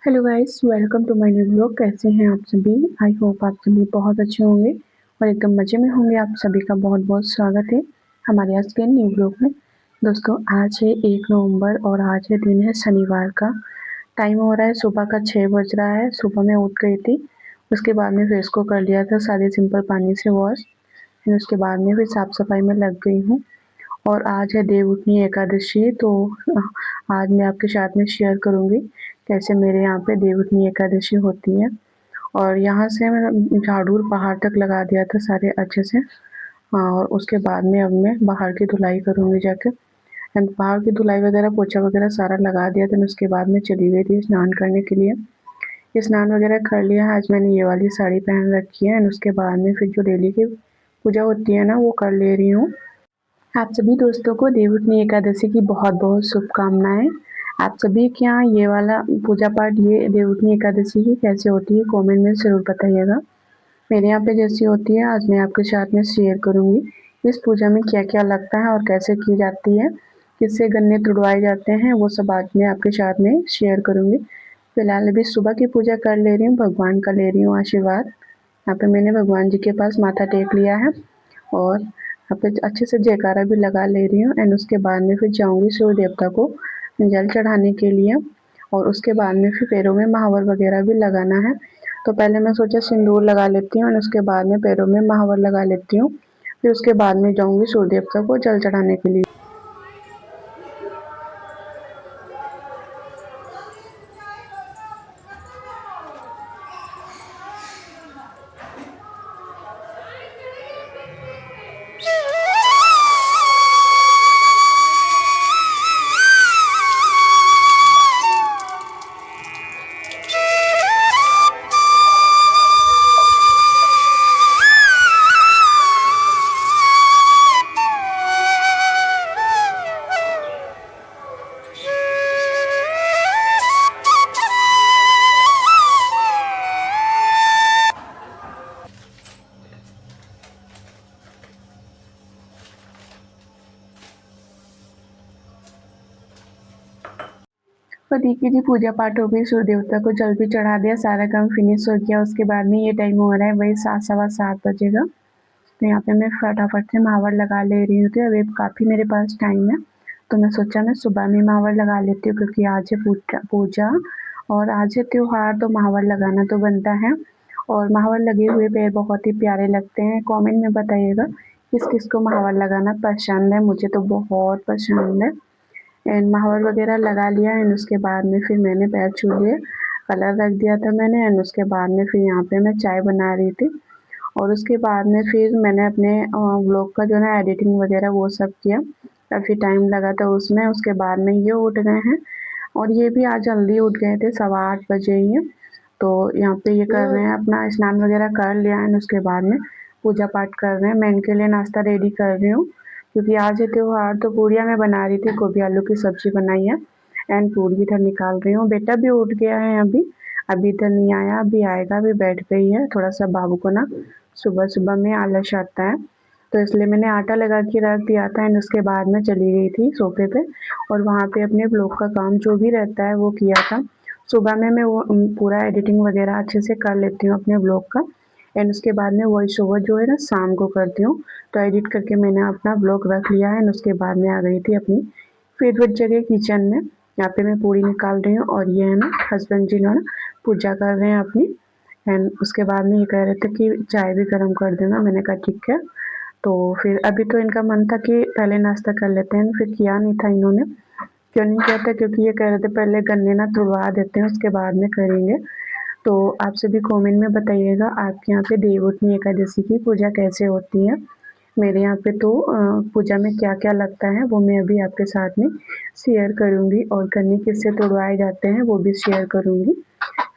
Hello guys, welcome to my new blog. कैसे हैं आप सभी? आई होप आप सभी बहुत अच्छे होंगे और एकदम मज़े में होंगे। आप सभी का बहुत बहुत स्वागत है हमारे आज के न्यू ब्लॉग में। दोस्तों, आज है 1 नवंबर और आज है दिन है शनिवार का। टाइम हो रहा है सुबह का 6 बज रहा है। सुबह मैं उठ गई थी, उसके बाद में फेस को कर लिया था सादे सिंपल पानी से वॉश। फिर उसके बाद में फिर साफ़ सफाई में लग गई हूँ। और आज है देवउठनी एकादशी, तो आज मैं आपके साथ में शेयर करूँगी कैसे मेरे यहाँ पे देवउठनी एकादशी होती है। और यहाँ से मैं झाड़ू पहाड़ तक लगा दिया था सारे अच्छे से। हाँ, और उसके बाद में अब मैं बाहर की धुलाई करूँगी जाके। एंड बाहर की धुलाई वगैरह पोछा वगैरह सारा लगा दिया था। उसके बाद में चली गई थी स्नान करने के लिए। स्नान वगैरह कर लिया। आज मैंने ये वाली साड़ी पहन रखी है एंड उसके बाद में फिर जो डेली की पूजा होती है ना, वो कर ले रही हूँ। आप सभी दोस्तों को देवउठनी एकादशी की बहुत बहुत शुभकामनाएं। आप सभी के यहाँ ये वाला पूजा पाठ, ये देवउठनी एकादशी की कैसे होती है, कमेंट में ज़रूर बताइएगा। मेरे यहाँ पे जैसी होती है आज मैं आपके साथ में शेयर करूँगी। इस पूजा में क्या क्या लगता है और कैसे की जाती है, किससे गन्ने तुड़वाए जाते हैं, वो सब आज मैं आपके साथ में शेयर करूँगी। फिलहाल अभी सुबह की पूजा कर ले रही हूँ, भगवान का ले रही हूँ आशीर्वाद। यहाँ पे मैंने भगवान जी के पास माथा टेक लिया है और यहाँ पे अच्छे से जयकारा भी लगा ले रही हूँ। एंड उसके बाद में फिर जाऊँगी सूर्य देवता को जल चढ़ाने के लिए। और उसके बाद में फिर पैरों में महावर वगैरह भी लगाना है। तो पहले मैं सोचा सिंदूर लगा लेती हूँ और उसके बाद में पैरों में महावर लगा लेती हूँ। फिर उसके बाद में जाऊँगी सूर्य देवता को जल चढ़ाने के लिए। तो देखिए जी, पूजा पाठ हो गई, सूर्य देवता को जल भी चढ़ा दिया, सारा काम फिनिश हो गया। उसके बाद में ये टाइम हो रहा है वही 7 सवा 7 बजेगा। तो यहाँ पे मैं फटाफट से महावर लगा ले रही हूँ। तो अभी काफ़ी मेरे पास टाइम है, तो मैं सोचा मैं सुबह में महावर लगा लेती हूँ क्योंकि आज है पूजा और आज है त्योहार, तो महावर लगाना तो बनता है। और महावर लगे हुए पेड़ बहुत ही प्यारे लगते हैं। कमेंट में बताइएगा किस किस को महावर लगाना पसंद है। मुझे तो बहुत पसंद है। एंड महावर वगैरह लगा लिया एंड उसके बाद में फिर मैंने पैर छू लिए, कलर रख दिया था मैंने। एंड उसके बाद में फिर यहाँ पे मैं चाय बना रही थी। और उसके बाद में फिर मैंने अपने व्लॉग का जो ना एडिटिंग वगैरह वो सब किया। काफ़ी टाइम लगा था उसमें। उसके बाद में ये उठ गए हैं और ये भी आज जल्दी उठ गए थे, 8:15 ही है। तो यहाँ पे ये कर रहे हैं, अपना स्नान वगैरह कर लिया एंड उसके बाद में पूजा पाठ कर रहे हैं। मैं इनके लिए नाश्ता रेडी कर रही हूँ क्योंकि आज है त्योहार। तो पूड़ियाँ मैं बना रही थी, गोभी आलू की सब्जी बनाई है एंड पूड़ी इधर निकाल रही हूँ। बेटा भी उठ गया है अभी, अभी इधर नहीं आया, अभी आएगा। अभी बैठ गई है। थोड़ा सा बाबू को ना सुबह सुबह में आलस आता है, तो इसलिए मैंने आटा लगा के रख दिया था एंड उसके बाद मैं चली गई थी सोफे पे और वहाँ पे अपने ब्लॉग का काम जो भी रहता है वो किया था। सुबह में मैं वो पूरा एडिटिंग वगैरह अच्छे से कर लेती हूँ अपने ब्लॉग का। एंड उसके बाद में वॉइस ओवर जो है ना शाम को करती हूँ। तो एडिट करके मैंने अपना ब्लॉग रख लिया है एंड उसके बाद में आ गई थी अपनी फेवरेट जगह किचन में। यहाँ पे मैं पूरी निकाल रही हूँ और ये है ना हस्बैंड जी ना पूजा कर रहे हैं अपनी। एंड उसके बाद में ये कह रहे थे कि चाय भी गर्म कर देना। मैंने कहा ठीक है। तो फिर अभी तो इनका मन था कि पहले नाश्ता कर लेते हैं, फिर किया नहीं था इन्होंने। क्यों नहीं किया था? क्योंकि ये कह रहे थे पहले गन्ने ना तुड़वा देते हैं उसके बाद में करेंगे। तो आप सभी कमेंट में बताइएगा आपके यहाँ पे देवउठनी एकादशी की पूजा कैसे होती है। मेरे यहाँ पे तो पूजा में क्या क्या लगता है वो मैं अभी आपके साथ में शेयर करूँगी और गन्ने किससे तुड़वाए जाते हैं वो भी शेयर करूँगी।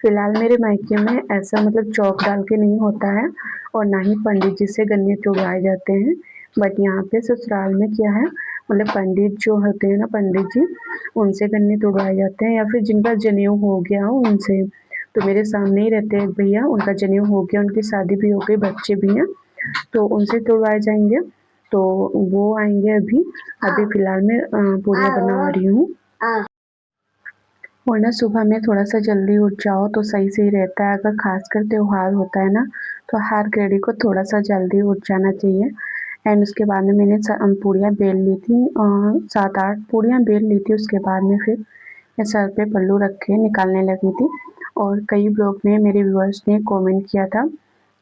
फिलहाल मेरे मायके में ऐसा मतलब चौक डाल के नहीं होता है और ना ही पंडित जी से गन्ने तुड़वाए जाते हैं। बट यहाँ पे ससुराल में क्या है, मतलब पंडित जो होते हैं ना, पंडित जी, उनसे गन्ने तुड़वाए जाते हैं या फिर जिनका जनेऊ हो गया हो उनसे। तो मेरे सामने ही रहते हैं एक भैया, उनका जनेऊ हो गया, उनकी शादी भी हो गई, बच्चे भी हैं, तो उनसे तुड़वाए जाएंगे। तो वो आएंगे अभी। अभी फिलहाल मैं पूड़ियाँ बना रही हूँ। और ना सुबह में थोड़ा-सा जल्दी उठ जाओ तो सही-सही रहता है। अगर ख़ासकर त्योहार होता है ना, तो हर गृहिणी को थोड़ा-सा जल्दी उठ जाना चाहिए। एंड उसके बाद में मैंने पूड़ियाँ बेल ली थी, 7-8 पूड़ियाँ बेल ली थी। उसके बाद में फिर मैं सर पे पल्लू रख के निकालने लगी थी। और कई लोग ने, मेरे व्यूअर्स ने कमेंट किया था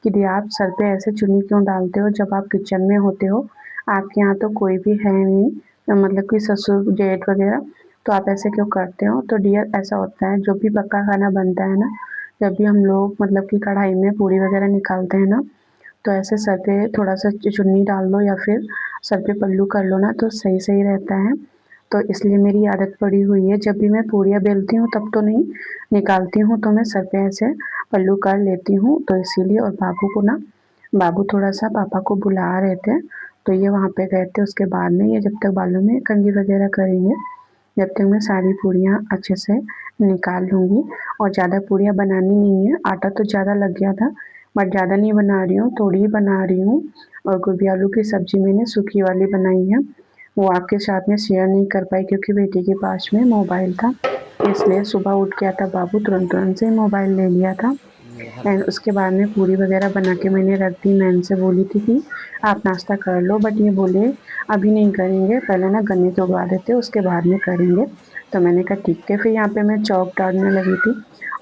कि दी आप सर पे ऐसे चुन्नी क्यों डालते हो जब आप किचन में होते हो? आपके यहाँ तो कोई भी है नहीं, मतलब कि ससुर, जेठ वगैरह, तो आप ऐसे क्यों करते हो? तो डियर ऐसा होता है, जो भी पक्का खाना बनता है ना, जब भी हम लोग मतलब कि कढ़ाई में पूड़ी वगैरह निकालते हैं ना, तो ऐसे सर पे थोड़ा-सा चुन्नी डाल लो या फिर सर पे पल्लू कर लो ना, तो सही-सही रहता है। तो इसलिए मेरी आदत पड़ी हुई है, जब भी मैं पूड़ियाँ बेलती हूँ तब तो नहीं, निकालती हूँ तो मैं सर पे ऐसे पल्लू कर लेती हूँ, तो इसीलिए। और बाबू को ना, बाबू थोड़ा-सा पापा को बुला रहे थे, तो ये वहाँ पे गए थे। उसके बाद में ये जब तक बालों में कंघी वगैरह करेंगे, जब तक मैं सारी पूड़ियाँ अच्छे से निकाल लूँगी। और ज़्यादा पूड़ियाँ बनानी नहीं है, आटा तो ज़्यादा लग गया था, बट ज़्यादा नहीं बना रही हूँ, थोड़ी ही बना रही हूँ। और गोभी आलू की सब्ज़ी मैंने सूखी वाली बनाई है, वो आपके साथ में शेयर नहीं कर पाई क्योंकि बेटी के पास में मोबाइल था, इसलिए सुबह उठ गया था बाबू, तुरंत-तुरंत से मोबाइल ले लिया था। एंड उसके बाद में पूड़ी वगैरह बना के मैंने रख दी। मैं इनसे बोली थी कि आप नाश्ता कर लो, बट ये बोले अभी नहीं करेंगे, पहले ना गन्ने तोड़वा देते उसके बाद में करेंगे। तो मैंने कहा ठीक है। फिर यहाँ पे मैं चॉक डालने लगी थी।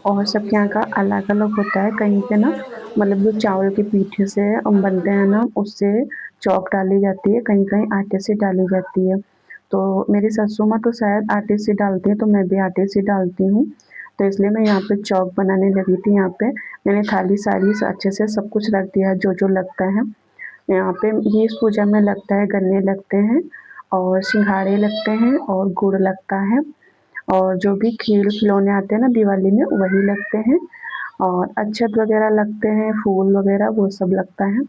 और सबके यहाँ का अलग-अलग होता है, कहीं पे ना मतलब जो चावल के पीठे से बनते हैं ना, उससे चॉक डाली जाती है, कहीं-कहीं आटे से डाली जाती है। तो मेरी सासू माँ तो शायद आटे से डालती हैं, तो मैं भी आटे से डालती हूँ। तो इसलिए मैं यहाँ पे चॉक बनाने लगी थी। यहाँ पे मैंने थाली सारी अच्छे से सब कुछ रख दिया, जो-जो लगता है। यहाँ पे ये इस पूजा में लगता है, गन्ने लगते हैं और सिंघाड़े लगते हैं और गुड़ लगता है, और जो भी खिलौने आते हैं ना दिवाली में, वही लगते हैं। और अक्षत वगैरह लगते हैं, फूल वगैरह वो सब लगता है।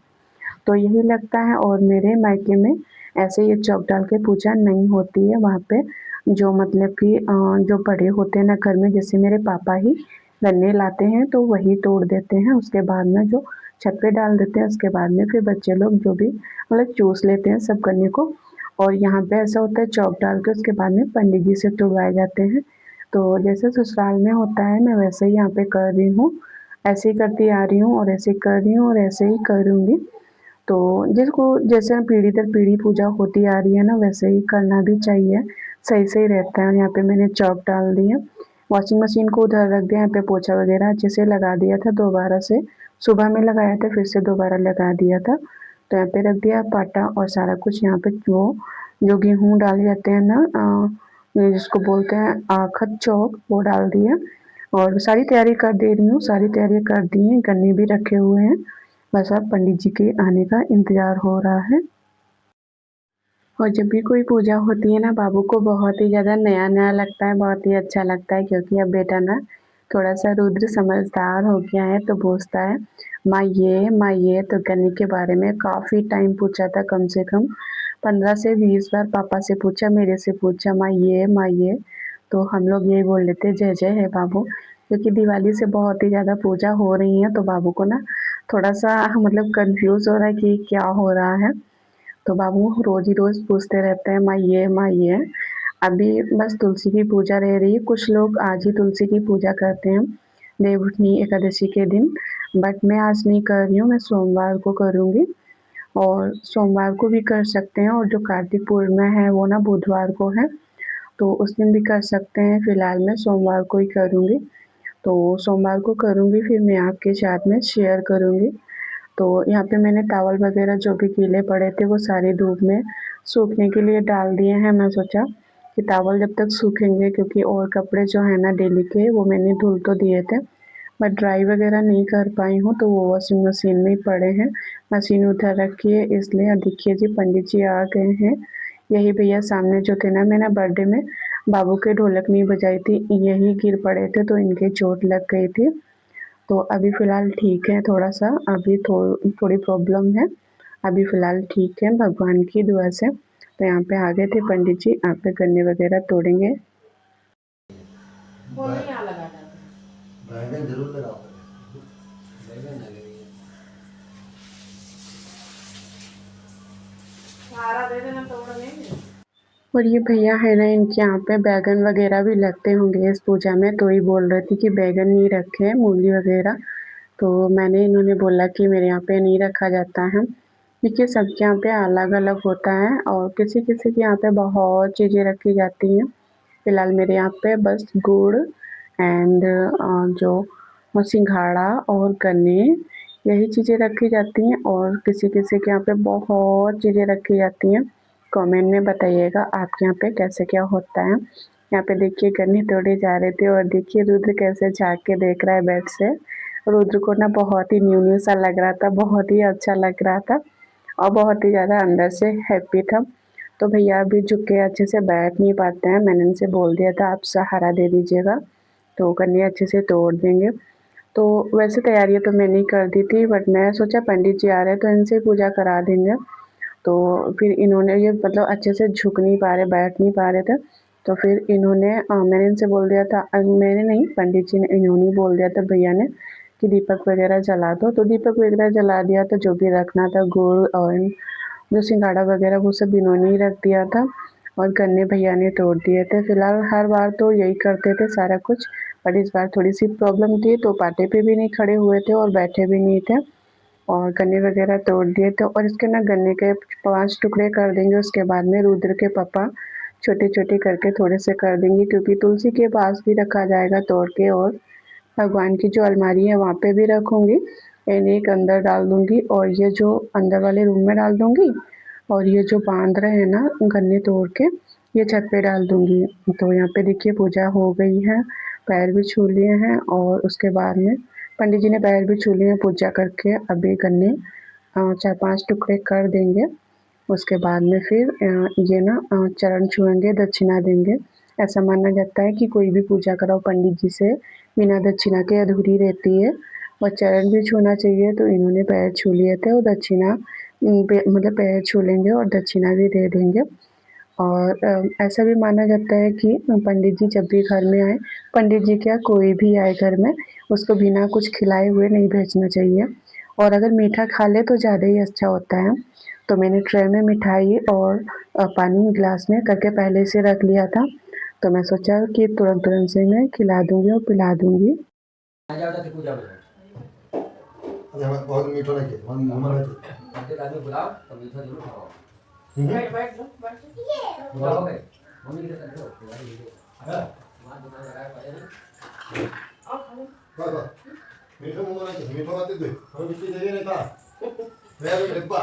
तो यही लगता है। और मेरे मायके में ऐसे ये चॉक डाल के पूजा नहीं होती है। वहाँ पे जो मतलब कि जो बड़े होते हैं ना घर में, जैसे मेरे पापा ही गन्ने लाते हैं तो वही तोड़ देते हैं, उसके बाद में जो छत पे डाल देते हैं, उसके बाद में फिर बच्चे लोग जो भी मतलब चूस लेते हैं सब गन्ने को। और यहाँ पे ऐसा होता है, चॉक डाल के उसके बाद में पंडित जी से तुड़वाए जाते हैं। तो जैसे ससुराल में होता है, मैं वैसे ही यहाँ पे कर रही हूँ, ऐसे ही करती आ रही हूँ और ऐसे ही कर रही हूँ और ऐसे ही करूँगी। तो जिसको जैसे पीढ़ी दर पीढ़ी पूजा होती आ रही है ना, वैसे ही करना भी चाहिए, सही-सही रहता है। यहाँ पे मैंने चॉक डाल दी है, वॉशिंग मशीन को उधर रख दिया, यहाँ पे पोछा वगैरह अच्छे से लगा दिया था दोबारा से, सुबह में लगाया था फिर से दोबारा लगा दिया था। तो यहाँ पे रख दिया पाटा और सारा कुछ यहाँ पे वो जो गेहूँ डाले जाते हैं ना, ये जिसको बोलते हैं खत चौक, वो डाल दिया। और सारी तैयारी कर दे रही हूँ, सारी तैयारी कर दी है, गन्ने भी रखे हुए हैं, बस अब पंडित जी के आने का इंतज़ार हो रहा है। और जब भी कोई पूजा होती है ना, बाबू को बहुत ही ज़्यादा नया-नया लगता है, बहुत ही अच्छा लगता है, क्योंकि अब बेटा ना थोड़ा-सा रुद्र समझदार हो गया है, तो पूछता है, माँ ये तो गन्ने के बारे में काफ़ी टाइम पूछा था, कम से कम 15 से 20 बार पापा से पूछा, मेरे से पूछा, माँ ये। तो हम लोग यही बोल लेते हैं, जय जय है बाबू। क्योंकि दिवाली से बहुत ही ज़्यादा पूजा हो रही है, तो बाबू को ना थोड़ा-सा मतलब कन्फ्यूज़ हो रहा है कि क्या हो रहा है। तो बाबू रोज़ ही रोज़ पूछते रहते हैं, माँ ये। अभी बस तुलसी की पूजा रह रही है, कुछ लोग आज ही तुलसी की पूजा करते हैं, देवउठनी एकादशी के दिन, बट मैं आज नहीं कर रही हूँ, मैं सोमवार को करूँगी। और सोमवार को भी कर सकते हैं, और जो कार्तिक पूर्णिमा है वो ना बुधवार को है, तो उस दिन भी कर सकते हैं। फिलहाल मैं सोमवार को ही करूँगी, तो सोमवार को करूँगी, फिर मैं आपके साथ में शेयर करूँगी। तो यहाँ पे मैंने टॉवल वगैरह जो भी गीले पड़े थे वो सारे धूप में सूखने के लिए डाल दिए हैं। मैं सोचा कि टॉवल जब तक सूखेंगे, क्योंकि और कपड़े जो है ना डेली के वो मैंने धुल तो दिए थे, बट ड्राई वगैरह नहीं कर पाई हूँ, तो वो वॉशिंग मशीन में ही पड़े हैं। मशीन उधर रखी है इसलिए। देखिए जी पंडित जी आ गए हैं। यही भैया सामने जो थे ना, मैंने बर्थडे में बाबू के ढोलक नहीं बजाई थी, यही गिर पड़े थे तो इनके चोट लग गई थी। तो अभी फ़िलहाल ठीक है थोड़ा-सा, अभी थोड़ी प्रॉब्लम है, अभी फ़िलहाल ठीक है भगवान की दुआ से। तो यहाँ पे आ गए थे पंडित जी, यहाँ पे गन्ने वगैरह तोड़ेंगे। वो नहीं यहाँ लगा जाता है। बैंगन जरूर लगाओ पहले। बैंगन लगेंगे। सारा दे देना तोड़ देंगे। और ये भैया है ना, इनके यहाँ पे बैगन वगैरह भी लगते होंगे इस पूजा में, तो ही बोल रही थी कि बैगन नहीं रखे हैं, मूली वगैरह। तो मैंने इन्होंने बोला कि मेरे यहाँ पे नहीं रखा जाता है, क्योंकि सबके यहाँ पे अलग अलग होता है और किसी किसी के यहाँ पे बहुत चीज़ें रखी जाती हैं। फिलहाल मेरे यहाँ पे बस गुड़ एंड जो सिंघाड़ा और गन्ने, यही चीज़ें रखी जाती हैं। और किसी किसी के यहाँ पे बहुत चीज़ें रखी जाती हैं। कमेंट में बताइएगा आपके यहाँ पे कैसे क्या होता है। यहाँ पे देखिए गन्ने तोड़े जा रहे थे और देखिए रुद्र कैसे झाँक के देख रहा है बेड से। रुद्र को ना बहुत ही न्यू न्यू सा लग रहा था, बहुत ही अच्छा लग रहा था और बहुत ही ज़्यादा अंदर से हैप्पी था। तो भैया अभी झुक के अच्छे से बैठ नहीं पाते हैं, मैंने उनसे बोल दिया था आप सहारा दे दीजिएगा, तो गन्ने अच्छे से तोड़ देंगे। तो वैसे तैयारियाँ तो मैंने ही कर दी थी, बट मैं सोचा पंडित जी आ रहे हैं तो इनसे ही पूजा करा देंगे। तो फिर इन्होंने ये मतलब अच्छे से झुक नहीं पा रहे, बैठ नहीं पा रहे थे, तो फिर इन्होंने मैंने इनसे बोल दिया था, मैंने नहीं पंडित जी ने, इन्होंने बोल दिया था भैया ने कि दीपक वगैरह जला दो, तो दीपक वगैरह जला दिया। तो जो भी रखना था गुड़ और जो सिंघाड़ा वगैरह वो सब इन्होंने ही रख दिया था और गन्ने भैया ने तोड़ दिए थे। फिलहाल हर बार तो यही करते थे सारा कुछ, बट इस बार थोड़ी सी प्रॉब्लम थी तो पाटे पे भी नहीं खड़े हुए थे और बैठे भी नहीं थे और गन्ने वगैरह तोड़ दिए थे। और इसके ना गन्ने के 5 टुकड़े कर देंगे, उसके बाद में रुद्र के पापा छोटे छोटे करके थोड़े से कर देंगे, क्योंकि तुलसी के पास भी रखा जाएगा तोड़ के और भगवान की जो अलमारी है वहाँ पे भी रखूँगी। एक अंदर डाल दूँगी और ये जो अंदर वाले रूम में डाल दूँगी और ये जो बांध रहे हैं ना गन्ने तोड़ के, ये छत पे डाल दूँगी। तो यहाँ पे देखिए पूजा हो गई है, पैर भी छू लिए हैं और उसके बाद में पंडित जी ने पैर भी छू लिए हैं पूजा करके। अभी गन्ने 4-5 टुकड़े कर देंगे, उसके बाद में फिर ये ना चरण छुएंगे, दक्षिणा देंगे। ऐसा माना जाता है कि कोई भी पूजा कराओ पंडित जी से बिना दक्षिणा के अधूरी रहती है और चरण भी छूना चाहिए। तो इन्होंने पैर छू लिए थे और दक्षिणा मतलब पैर छू लेंगे और दक्षिणा भी दे देंगे। और ऐसा भी माना जाता है कि पंडित जी जब भी घर में आए, पंडित जी क्या कोई भी आए घर में, उसको बिना कुछ खिलाए हुए नहीं भेजना चाहिए और अगर मीठा खा ले तो ज़्यादा ही अच्छा होता है। तो मैंने ट्रे में मिठाई और पानी गिलास में करके पहले से रख लिया था, तो मैं सोचा कि तुरंत तुरंत से मैं खिला दूँगी और पिला दूँगी। अरे हमें बहुत मीठा लगे, हमारा प्रत्येक आदमी बुलाओ तो मीठा जरूर खाओ। बैठ लो बैठ लो। बुलाओ गए मम्मी की तरफ से यार ये हां मां दिमाग लगाया पड़े नहीं आओ खा लो। बस मीठा मुंह में लगे, मीठा बात दे हम बिस्किट दे नहीं था मैं तो डिब्बा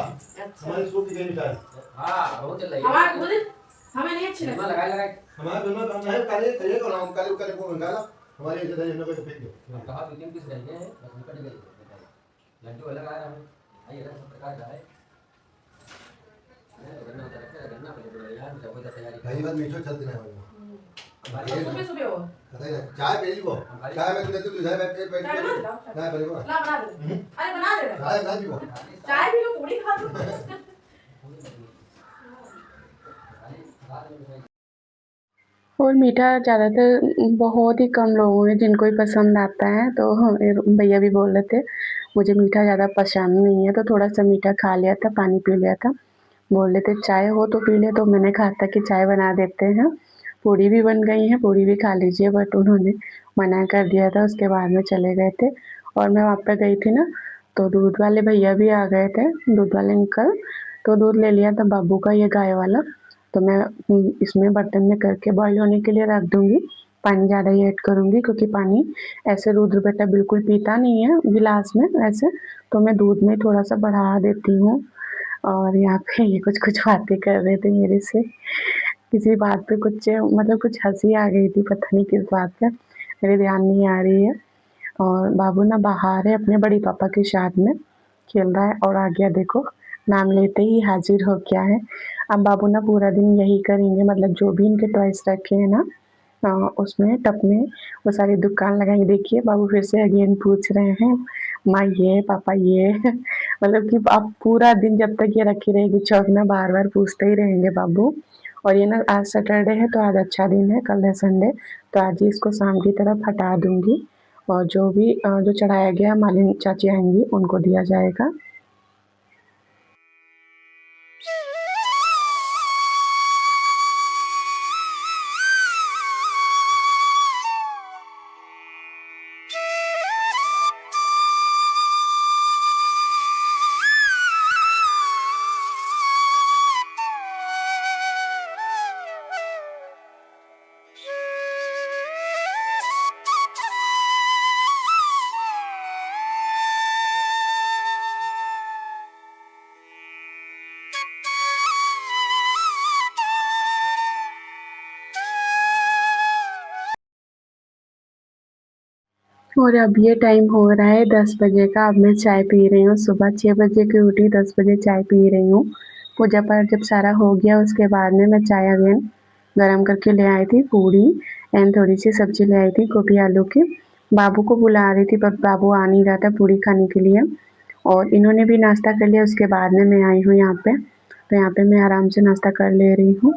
हमारी सूप की गई मिठाई। हां बहुत चल रही है हमारे खुद हमें नहीं अच्छी लगती। लगाए लगाए हमारे दोनों काम है काले करिए को हम काले करे को निकाला हमारे इधर इन्हें को फेंक दो। कहा दो तीन पीस रहेंगे बस निकल गए लड्डू अलग आया हमें आइए सब प्रकार का है गन्ना उधर रखे गन्ना पे यार मुझे कोई तैयारी पहली बार मीठा चलते ना हमारे सुबह सुबह हो पता है चाय पी ली वो चाय में तुझे तू चाय बैठ बैठ चाय बना दो। चाय पी लो ला बना दे। अरे बना दे रहा। चाय ना पीओ चाय भी लो पूरी खा लो। और मीठा ज़्यादातर बहुत ही कम लोगों हैं जिनको ही पसंद आता है, तो भैया भी बोल रहे थे मुझे मीठा ज़्यादा पसंद नहीं है, तो थोड़ा सा मीठा खा लिया था, पानी पी लिया था। बोल रहे थे चाय हो तो पी ले, तो मैंने कहा था कि चाय बना देते हैं, पूड़ी भी बन गई है, पूड़ी भी खा लीजिए, बट उन्होंने मना कर दिया था। उसके बाद में चले गए थे और मैं वहाँ पे गई थी ना, तो दूध वाले भैया भी आ गए थे, दूध वाले अंकल। तो दूध ले लिया था बाबू का, ये गाय वाला। तो मैं इसमें बर्तन में करके बॉईल होने के लिए रख दूँगी। पानी ज़्यादा ही ऐड करूँगी क्योंकि पानी ऐसे रुद्र बेटा बिल्कुल पीता नहीं है गिलास में ऐसे, तो मैं दूध में थोड़ा-सा बढ़ा देती हूँ। और यहाँ पे ये कुछ-कुछ बातें कर रहे थे मेरे से। किसी बात पे कुछ मतलब कुछ हँसी आ गई थी, पता नहीं किस बात पे, मेरे ध्यान नहीं आ रही है। और बाबू ना बाहर है अपने बड़ी पापा के साथ में खेल रहा है और आ गया देखो, नाम लेते ही हाजिर हो गया है। अब बाबू ना पूरा दिन यही करेंगे, मतलब जो भी इनके टॉयस रखे हैं ना उसमें टब में वो सारी दुकान लगाएंगे। देखिए बाबू फिर से अगेन पूछ रहे हैं माँ ये पापा ये मतलब कि अब पूरा दिन जब तक ये रखी रहेगी चौक ना बार बार पूछते ही रहेंगे बाबू। और ये ना आज सैटरडे है तो आज अच्छा दिन है, कल है संडे, तो आज ही इसको शाम की तरफ हटा दूंगी और जो भी जो चढ़ाया गया मालिन चाची आएंगी उनको दिया जाएगा। और अब ये टाइम हो रहा है 10 बजे का। अब मैं चाय पी रही हूँ। सुबह 6 बजे की उठी, 10 बजे चाय पी रही हूँ। पूजा पाठ जब सारा हो गया उसके बाद में मैं चाय अगेन गरम करके ले आई थी। पूड़ी एंड थोड़ी सी सब्जी ले आई थी गोभी आलू की। बाबू को बुला रही थी पर बाबू आ नहीं रहा था पूड़ी खाने के लिए। और इन्होंने भी नाश्ता कर लिया। उसके बाद में मैं आई हूँ यहाँ पे, तो यहाँ पे मैं आराम से नाश्ता कर ले रही हूँ।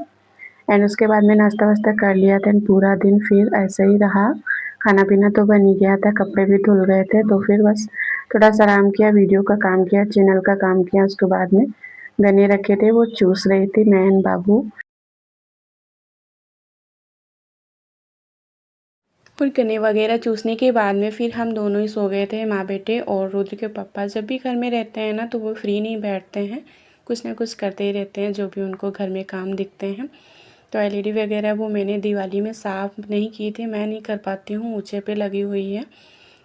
एंड उसके बाद में नाश्ता वास्ता कर लिया था। पूरा दिन फिर ऐसे ही रहा। खाना पीना तो बन ही गया था, कपड़े भी धुल गए थे, तो फिर बस थोड़ा सा आराम किया, वीडियो का काम किया, चैनल का काम किया। उसके बाद में गन्ने रखे थे वो चूस रही थी मैं एंड बाबू। और गन्ने वगैरह चूसने के बाद में फिर हम दोनों ही सो गए थे, माँ बेटे। और रुद्र के पापा जब भी घर में रहते हैं ना तो वो फ्री नहीं बैठते हैं, कुछ ना कुछ करते ही रहते हैं जो भी उनको घर में काम दिखते हैं। तो एलईडी वगैरह वो मैंने दिवाली में साफ़ नहीं की थी, मैं नहीं कर पाती हूँ, ऊँचे पे लगी हुई है।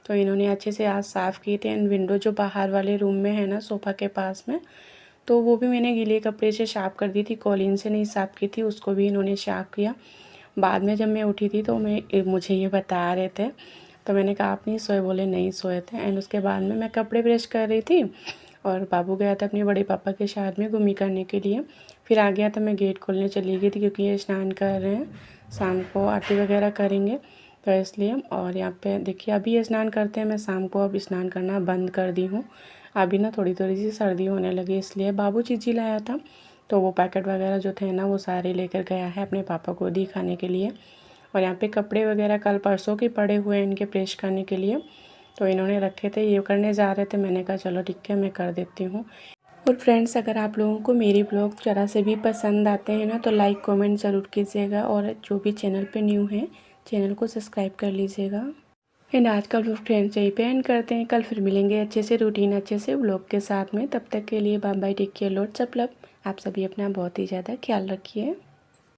तो इन्होंने अच्छे से आज साफ़ किए थे। एंड विंडो जो बाहर वाले रूम में है ना सोफ़ा के पास में, तो वो भी मैंने गीले कपड़े से साफ़ कर दी थी, कॉलिन से नहीं साफ़ की थी, उसको भी इन्होंने साफ़ किया। बाद में जब मैं उठी थी तो मुझे ये बता रहे थे, तो मैंने कहा आप नहीं सोए? बोले नहीं सोए थे। एंड उसके बाद में मैं कपड़े प्रेस कर रही थी और बाबू गया था अपने बड़े पापा के साथ में घूमी करने के लिए। फिर आ गया था, मैं गेट खोलने चली गई थी क्योंकि ये स्नान कर रहे हैं, शाम को आरती वगैरह करेंगे तो इसलिए। और यहाँ पे देखिए अभी ये स्नान करते हैं, मैं शाम को अब स्नान करना बंद कर दी हूँ। अभी ना थोड़ी थोड़ी सी सर्दी होने लगी, इसलिए बाबू चीज़ी लाया था तो वो पैकेट वगैरह जो थे ना वो सारे लेकर गया है अपने पापा को दिखाने के लिए। और यहाँ पे कपड़े वगैरह कल परसों के पड़े हुए हैं इनके प्रेस करने के लिए, तो इन्होंने रखे थे, ये करने जा रहे थे। मैंने कहा चलो ठीक है मैं कर देती हूँ। और फ्रेंड्स अगर आप लोगों को मेरे ब्लॉग ज़रा से भी पसंद आते हैं ना तो लाइक कमेंट ज़रूर कीजिएगा। और जो भी चैनल पे न्यू है चैनल को सब्सक्राइब कर लीजिएगा। एंड आज का व्लॉग फ्रेंड्स यहीं पे एंड करते हैं। कल फिर मिलेंगे अच्छे से रूटीन अच्छे से व्लॉग के साथ में। तब तक के लिए bye bye, take care, lots of love. आप सभी अपना बहुत ही ज़्यादा ख्याल रखिए।